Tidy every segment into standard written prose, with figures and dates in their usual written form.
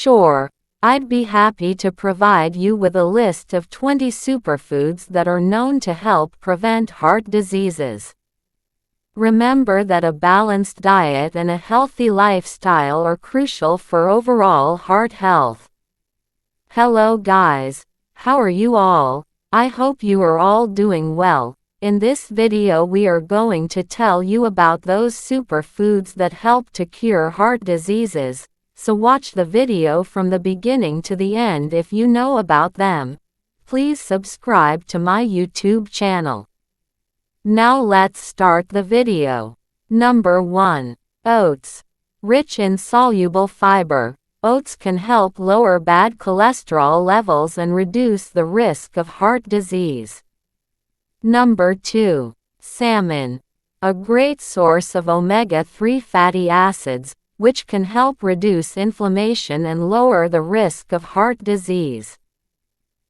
Sure, I'd be happy to provide you with a list of 20 superfoods that are known to help prevent heart diseases. Remember that a balanced diet and a healthy lifestyle are crucial for overall heart health. Hello guys, how are you all? I hope you are all doing well. In this video we are going to tell you about those superfoods that help to cure heart diseases, so watch the video from the beginning to the end if you know about them. Please subscribe to my YouTube channel. Now let's start the video. Number 1. Oats. Rich in soluble fiber, oats can help lower bad cholesterol levels and reduce the risk of heart disease. Number 2. Salmon. A great source of omega-3 fatty acids, which can help reduce inflammation and lower the risk of heart disease.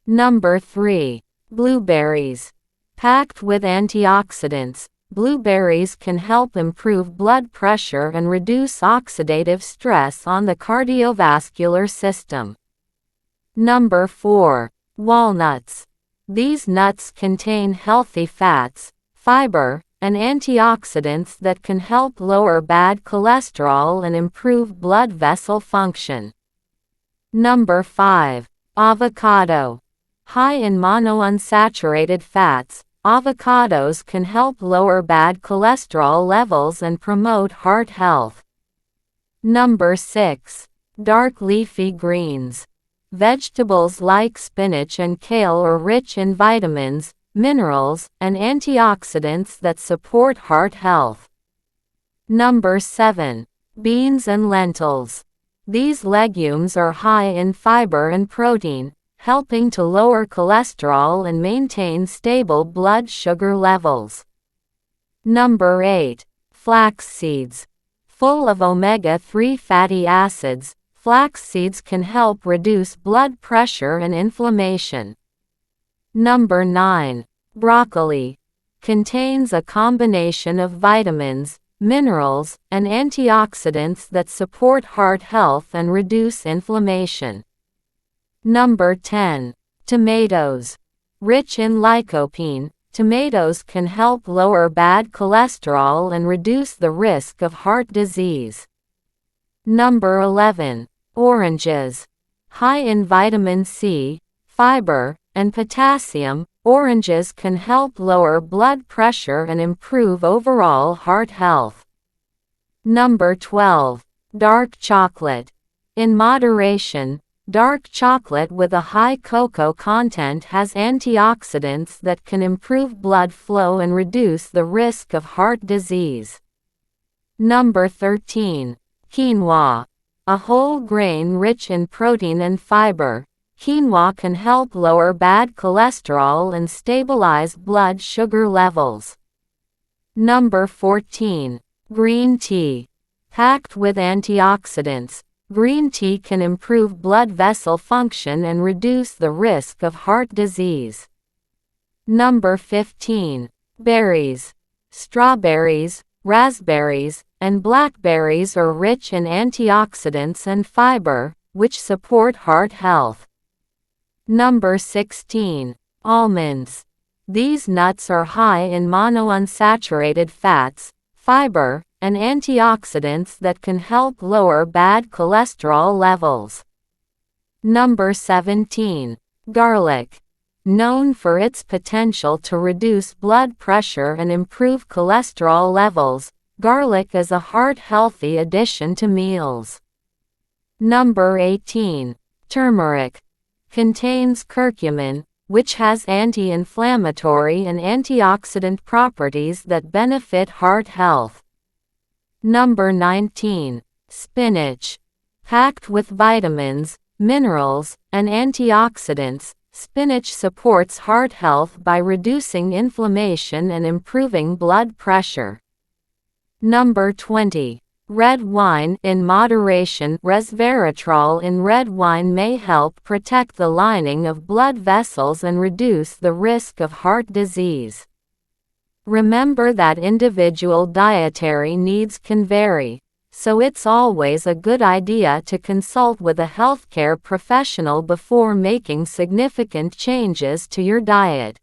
Number 3. Blueberries. Packed with antioxidants, blueberries can help improve blood pressure and reduce oxidative stress on the cardiovascular system. Number 4. Walnuts. These nuts contain healthy fats, fiber, and antioxidants that can help lower bad cholesterol and improve blood vessel function. Number 5. Avocado. High in monounsaturated fats, avocados can help lower bad cholesterol levels and promote heart health. Number 6. Dark leafy greens. Vegetables like spinach and kale are rich in vitamins, minerals, and antioxidants that support heart health. Number 7. Beans and lentils. These legumes are high in fiber and protein, helping to lower cholesterol and maintain stable blood sugar levels. Number 8. Flax seeds. Full of omega-3 fatty acids, flax seeds can help reduce blood pressure and inflammation. Number 9. Broccoli. Contains a combination of vitamins, minerals, and antioxidants that support heart health and reduce inflammation. Number 10. Tomatoes. Rich in lycopene, tomatoes can help lower bad cholesterol and reduce the risk of heart disease. Number 11. Oranges. High in vitamin C, fiber, and potassium, oranges can help lower blood pressure and improve overall heart health. Number 12. Dark chocolate. In moderation, dark chocolate with a high cocoa content has antioxidants that can improve blood flow and reduce the risk of heart disease. Number 13. Quinoa. A whole grain rich in protein and fiber, quinoa can help lower bad cholesterol and stabilize blood sugar levels. Number 14. Green tea. Packed with antioxidants, green tea can improve blood vessel function and reduce the risk of heart disease. Number 15. Berries. Strawberries, raspberries, and blackberries are rich in antioxidants and fiber, which support heart health. Number 16. Almonds. These nuts are high in monounsaturated fats, fiber, and antioxidants that can help lower bad cholesterol levels. Number 17. Garlic. Known for its potential to reduce blood pressure and improve cholesterol levels, garlic is a heart-healthy addition to meals. Number 18. Turmeric. Contains curcumin, which has anti-inflammatory and antioxidant properties that benefit heart health. Number 19. Spinach. Packed with vitamins, minerals, and antioxidants, spinach supports heart health by reducing inflammation and improving blood pressure. Number 20. Red wine. In moderation, resveratrol in red wine may help protect the lining of blood vessels and reduce the risk of heart disease. Remember that individual dietary needs can vary, so it's always a good idea to consult with a healthcare professional before making significant changes to your diet.